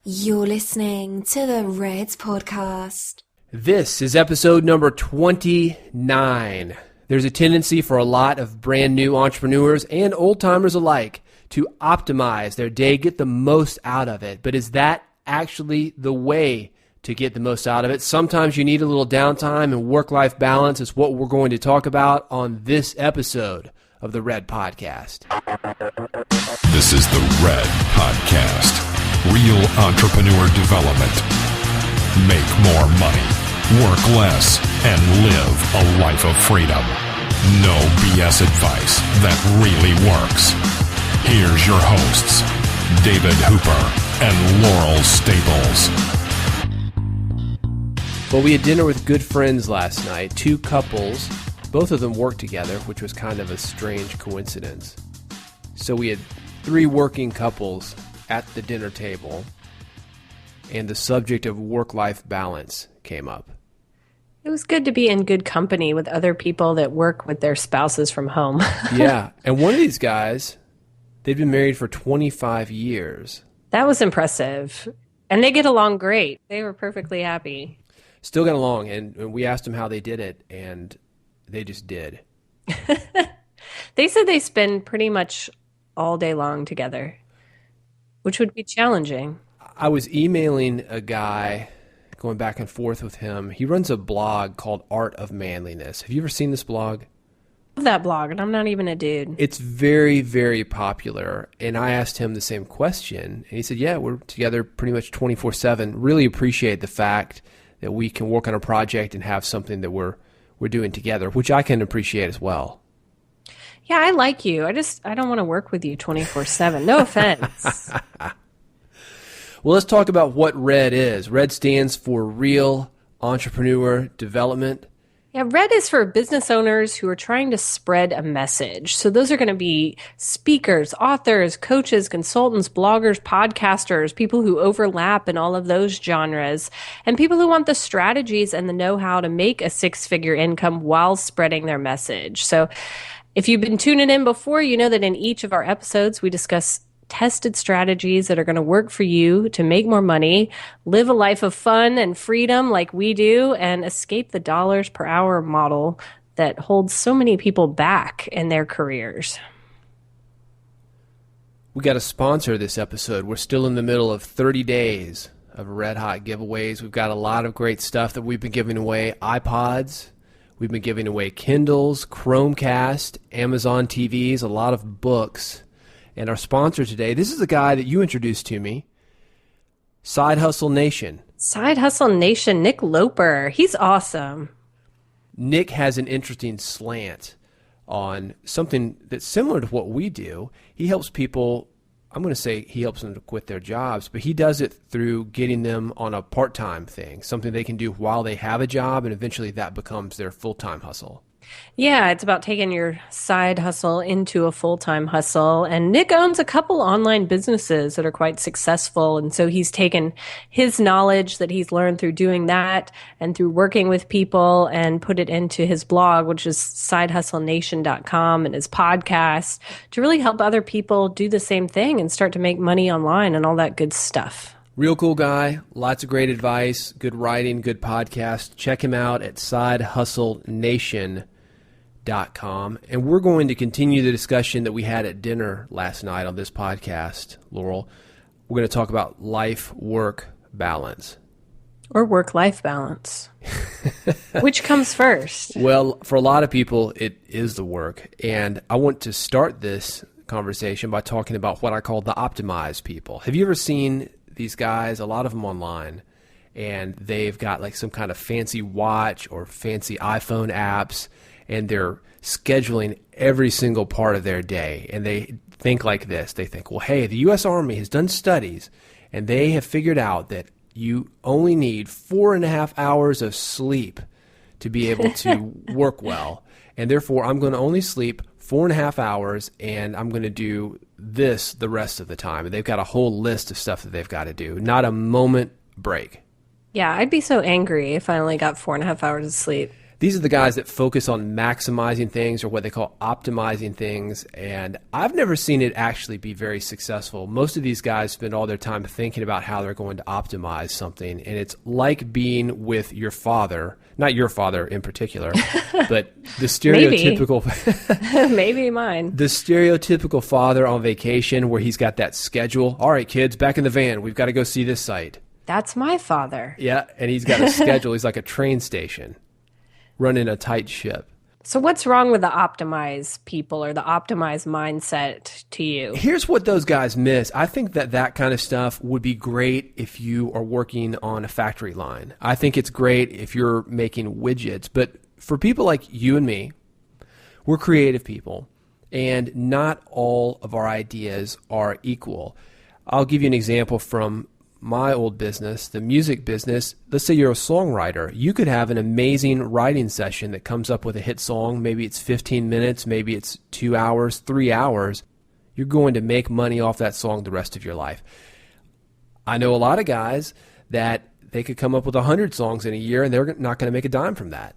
You're listening to the Reds Podcast. This is episode number 29. There's a tendency for a lot of brand new entrepreneurs and old-timers alike to optimize their day, get the most out of it. But is that actually the way to get the most out of it? Sometimes you need a little downtime, and work-life balance is what we're going to talk about on this episode of the Red Podcast. This is the Red Podcast. Real entrepreneur development. Make more money, work less, and live a life of freedom. No BS advice that really works. Here's your hosts, David Hooper and Laurel Staples. Well, we had dinner with good friends last night, two couples. Both of them worked together, which was kind of a strange coincidence. So we had three working couples at the dinner table, and the subject of work-life balance came up. It was good to be in good company with other people that work with their spouses from home. Yeah, and one of these guys, they'd been married for 25 years. That was impressive. And they get along great. They were perfectly happy. Still got along, and we asked them how they did it, and they just did. They said they spend pretty much all day long together, which would be challenging. I was emailing a guy, going back and forth with him. He runs a blog called Art of Manliness. Have you ever seen this blog? I love that blog, and I'm not even a dude. It's very, very popular, and I asked him the same question, and he said, yeah, we're together pretty much 24/7. Really appreciate the fact that we can work on a project and have something that we're doing together, which I can appreciate as well. Yeah, I like you. I don't want to work with you 24/7. No offense. Well, let's talk about what RED is. RED stands for Real Entrepreneur Development. Yeah, RED is for business owners who are trying to spread a message. So those are going to be speakers, authors, coaches, consultants, bloggers, podcasters, people who overlap in all of those genres, and people who want the strategies and the know-how to make a six-figure income while spreading their message. So if you've been tuning in before, you know that in each of our episodes, we discuss tested strategies that are going to work for you to make more money, live a life of fun and freedom like we do, and escape the dollars per hour model that holds so many people back in their careers. We got a sponsor this episode. We're still in the middle of 30 days of red hot giveaways. We've got a lot of great stuff that we've been giving away. iPods. We've been giving away Kindles, Chromecast, Amazon TVs, a lot of books. And our sponsor today, this is a guy that you introduced to me, Side Hustle Nation. Side Hustle Nation, Nick Loper. He's awesome. Nick has an interesting slant on something that's similar to what we do. He helps people, I'm going to say he helps them to quit their jobs, but he does it through getting them on a part-time thing, something they can do while they have a job, and eventually that becomes their full-time hustle. Yeah, it's about taking your side hustle into a full-time hustle. And Nick owns a couple online businesses that are quite successful. And so he's taken his knowledge that he's learned through doing that and through working with people and put it into his blog, which is sidehustlenation.com, and his podcast to really help other people do the same thing and start to make money online and all that good stuff. Real cool guy, lots of great advice, good writing, good podcast. Check him out at sidehustlenation.com. And we're going to continue the discussion that we had at dinner last night on this podcast, Laurel. We're going to talk about life-work balance. Or work-life balance. Which comes first? Well, for a lot of people, it is the work. And I want to start this conversation by talking about what I call the optimized people. Have you ever seen these guys, a lot of them online, and they've got like some kind of fancy watch or fancy iPhone apps, and they're scheduling every single part of their day. And they think like this. They think, well, hey, the U.S. Army has done studies, and they have figured out that you only need 4.5 hours of sleep to be able to work well. And therefore, I'm going to only sleep 4.5 hours, and I'm going to do this the rest of the time. And they've got a whole list of stuff that they've got to do. Not a moment break. Yeah, I'd be so angry if I only got 4.5 hours of sleep. These are the guys that focus on maximizing things, or what they call optimizing things, and I've never seen it actually be very successful. Most of these guys spend all their time thinking about how they're going to optimize something, and it's like being with your father, not your father in particular, but the stereotypical maybe mine. The stereotypical father on vacation where he's got that schedule. All right, kids, back in the van. We've got to go see this site. That's my father. Yeah, and he's got a schedule. He's like a train station running a tight ship. So what's wrong with the optimized people or the optimized mindset to you? Here's what those guys miss. I think that kind of stuff would be great if you are working on a factory line. I think it's great if you're making widgets. But for people like you and me, we're creative people, and not all of our ideas are equal. I'll give you an example from my old business, the music business. Let's say you're a songwriter. You could have an amazing writing session that comes up with a hit song. Maybe it's 15 minutes, maybe it's 2 hours, 3 hours. You're going to make money off that song the rest of your life. I know a lot of guys that they could come up with 100 songs in a year and they're not going to make a dime from that.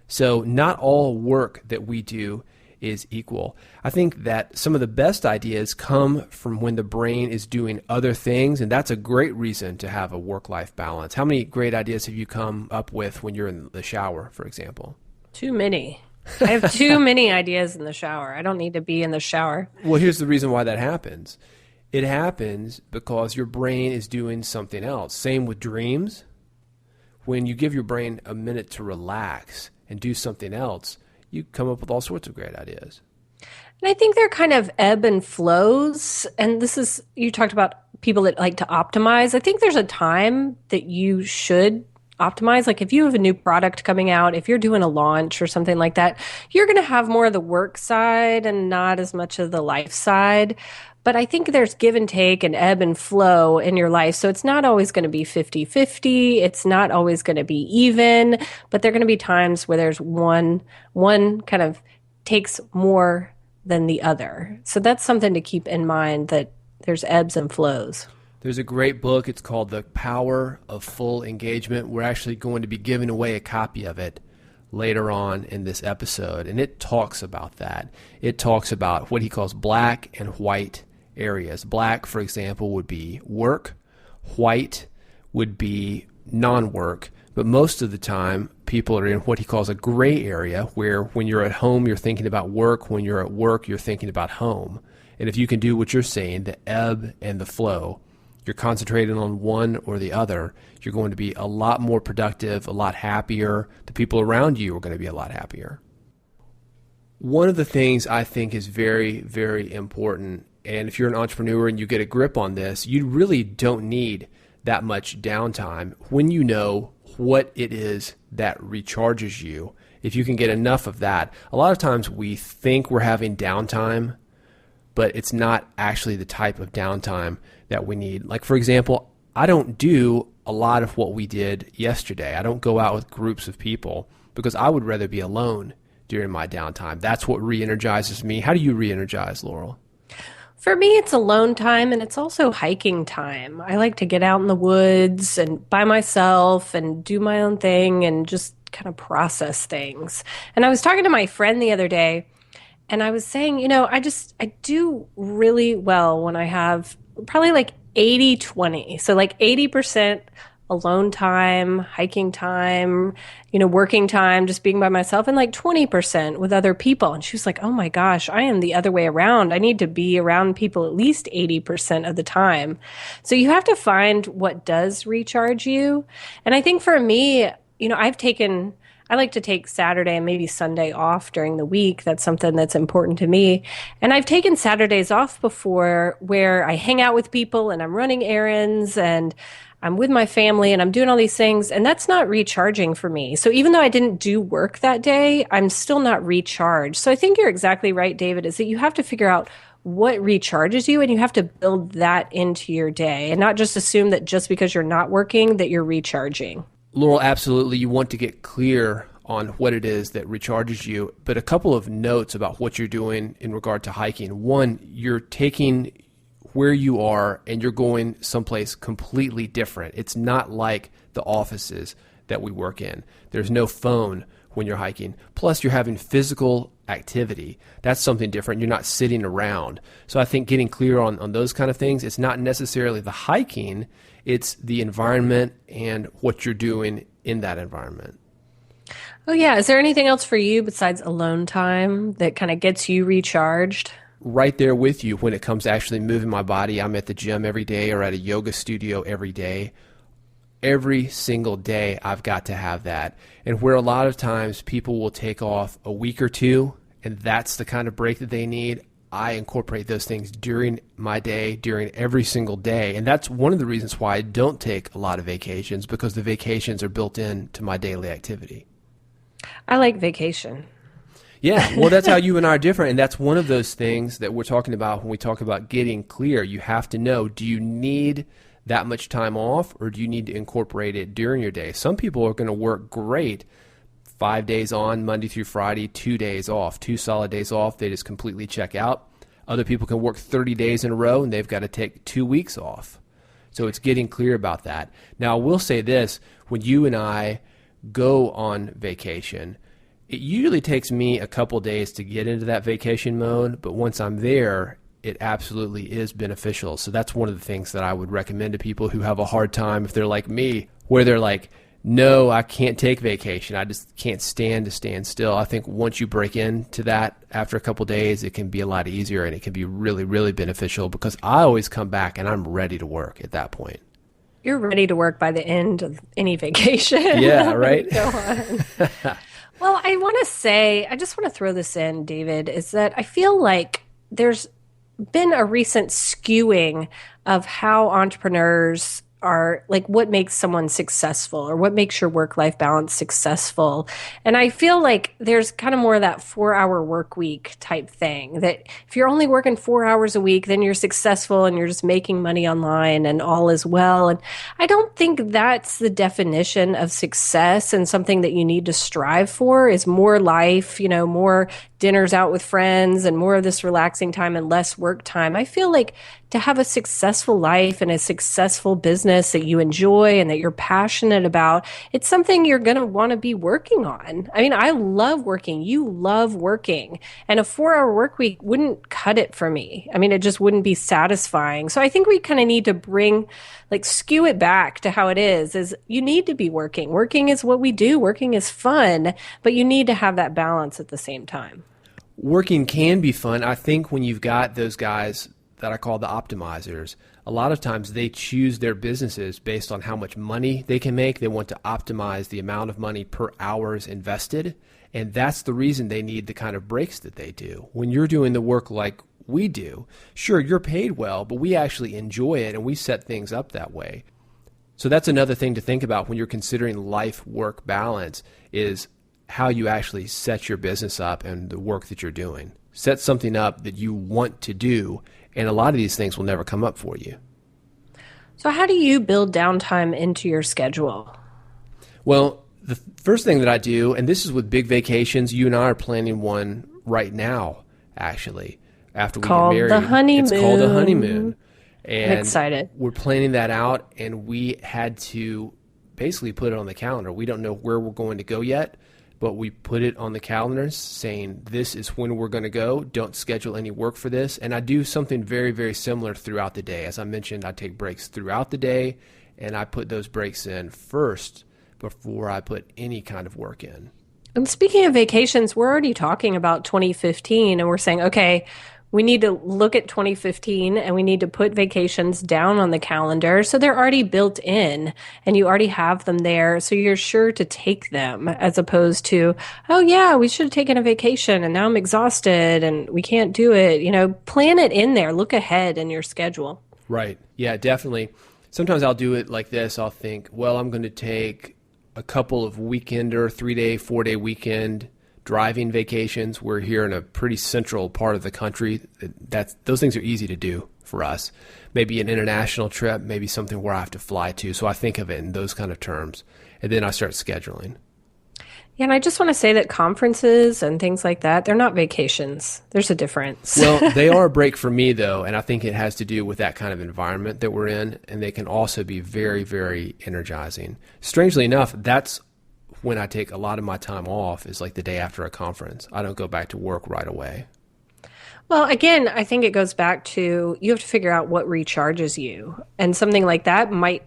So not all work that we do is equal. I think that some of the best ideas come from when the brain is doing other things, and that's a great reason to have a work-life balance. How many great ideas have you come up with when you're in the shower, for example? Too many. I have too many ideas in the shower. I don't need to be in the shower. Well, here's the reason why that happens. It happens because your brain is doing something else. Same with dreams. When you give your brain a minute to relax and do something else, you come up with all sorts of great ideas. And I think they're kind of ebb and flows. And this is, you talked about people that like to optimize. I think there's a time that you should optimize. Like if you have a new product coming out, if you're doing a launch or something like that, you're going to have more of the work side and not as much of the life side. But I think there's give and take and ebb and flow in your life. So it's not always going to be 50-50. It's not always going to be even, but there are going to be times where there's one kind of takes more than the other. So that's something to keep in mind, that there's ebbs and flows. There's a great book. It's called The Power of Full Engagement. We're actually going to be giving away a copy of it later on in this episode. And it talks about that. It talks about what he calls black and white areas. Black, for example, would be work. White would be non-work. But most of the time, people are in what he calls a gray area, where when you're at home, you're thinking about work. When you're at work, you're thinking about home. And if you can do what you're saying, the ebb and the flow, you're concentrating on one or the other, you're going to be a lot more productive, a lot happier. The people around you are going to be a lot happier. One of the things I think is very, very important, and if you're an entrepreneur and you get a grip on this, you really don't need that much downtime when you know what it is that recharges you. If you can get enough of that, a lot of times we think we're having downtime, but it's not actually the type of downtime that we need. Like, for example, I don't do a lot of what we did yesterday. I don't go out with groups of people because I would rather be alone during my downtime. That's what re-energizes me. How do you re-energize, Laurel? For me, it's alone time, and it's also hiking time. I like to get out in the woods and by myself and do my own thing and just kind of process things. And I was talking to my friend the other day, and I was saying, I do really well when I have probably like 80-20. So like 80% alone time, hiking time, working time, just being by myself, and like 20% with other people. And she was like, oh my gosh, I am the other way around. I need to be around people at least 80% of the time. So you have to find what does recharge you. And I think for me, I like to take Saturday and maybe Sunday off during the week. That's something that's important to me. And I've taken Saturdays off before where I hang out with people and I'm running errands and I'm with my family and I'm doing all these things, and that's not recharging for me. So even though I didn't do work that day, I'm still not recharged. So I think you're exactly right, David, is that you have to figure out what recharges you, and you have to build that into your day and not just assume that just because you're not working that you're recharging. Laurel, absolutely. You want to get clear on what it is that recharges you, but a couple of notes about what you're doing in regard to hiking. One, you're taking where you are and you're going someplace completely different. It's not like the offices that we work in. There's no phone when you're hiking. Plus, you're having physical activity. That's something different. You're not sitting around. So I think getting clear on those kind of things, it's not necessarily the hiking, it's the environment and what you're doing in that environment. Oh, yeah. Is there anything else for you besides alone time that kind of gets you recharged? Right there with you when it comes to actually moving my body. I'm at the gym every day or at a yoga studio every day. Every single day I've got to have that. And where a lot of times people will take off a week or two, and that's the kind of break that they need, I incorporate those things during my day, during every single day. And that's one of the reasons why I don't take a lot of vacations, because the vacations are built into my daily activity. I like vacation. Yeah, well, that's how you and I are different. And that's one of those things that we're talking about when we talk about getting clear. You have to know, do you need that much time off, or do you need to incorporate it during your day? Some people are going to work great 5 days on, Monday through Friday, 2 days off, 2 solid days off. They just completely check out. Other people can work 30 days in a row, and they've got to take 2 weeks off. So it's getting clear about that. Now, I will say this. When you and I go on vacation, it usually takes me a couple days to get into that vacation mode, but once I'm there, it absolutely is beneficial. So that's one of the things that I would recommend to people who have a hard time, if they're like me, where they're like, no, I can't take vacation. I just can't stand to stand still. I think once you break into that after a couple days, it can be a lot easier, and it can be really, really beneficial, because I always come back and I'm ready to work at that point. You're ready to work by the end of any vacation. Yeah, right? Go on. Well, I want to say, I just want to throw this in, David, is that I feel like there's been a recent skewing of how entrepreneurs are, like, what makes someone successful, or what makes your work-life balance successful. And I feel like there's kind of more of that 4-hour work week type thing, that if you're only working 4 hours a week, then you're successful and you're just making money online and all is well. And I don't think that's the definition of success, and something that you need to strive for is more life, more dinners out with friends and more of this relaxing time and less work time. I feel like to have a successful life and a successful business that you enjoy and that you're passionate about, it's something you're going to want to be working on. I mean, I love working. You love working. And a 4-hour work week wouldn't cut it for me. I mean, it just wouldn't be satisfying. So I think we kind of need to skew it back to how it is you need to be working. Working is what we do. Working is fun, but you need to have that balance at the same time. Working can be fun. I think when you've got those guys that I call the optimizers, a lot of times they choose their businesses based on how much money they can make. They want to optimize the amount of money per hours invested, and that's the reason they need the kind of breaks that they do. When you're doing the work like we do, sure, you're paid well, but we actually enjoy it, and we set things up that way. So that's another thing to think about when you're considering life-work balance, is how you actually set your business up and the work that you're doing. Set something up that you want to do, and a lot of these things will never come up for you. So how do you build downtime into your schedule? Well, the first thing that I do, and this is with big vacations, you and I are planning one right now, actually, after we get married. The honeymoon. It's called the honeymoon. And I'm excited. We're planning that out, and we had to basically put it on the calendar. We don't know where we're going to go yet, but we put it on the calendar saying this is when we're going to go. Don't schedule any work for this. And I do something very, very similar throughout the day. As I mentioned, I take breaks throughout the day, and I put those breaks in first before I put any kind of work in. And speaking of vacations, we're already talking about 2015, and we're saying, okay, we need to look at 2015 and we need to put vacations down on the calendar. So they're already built in and you already have them there. So you're sure to take them, as opposed to, oh yeah, we should have taken a vacation and now I'm exhausted and we can't do it. Plan it in there. Look ahead in your schedule. Right. Yeah, definitely. Sometimes I'll do it like this. I'll think, well, I'm going to take a couple of weekender, 3-day, 4-day weekend driving vacations. We're here in a pretty central part of the country. Those things are easy to do for us. Maybe an international trip, maybe something where I have to fly to. So I think of it in those kind of terms. And then I start scheduling. Yeah, and I just want to say that conferences and things like that, they're not vacations. There's a difference. Well, they are a break for me, though, and I think it has to do with that kind of environment that we're in, and they can also be very, very energizing. Strangely enough, that's when I take a lot of my time off is like the day after a conference. I don't go back to work right away. Well, again, I think it goes back to you have to figure out what recharges you. And something like that might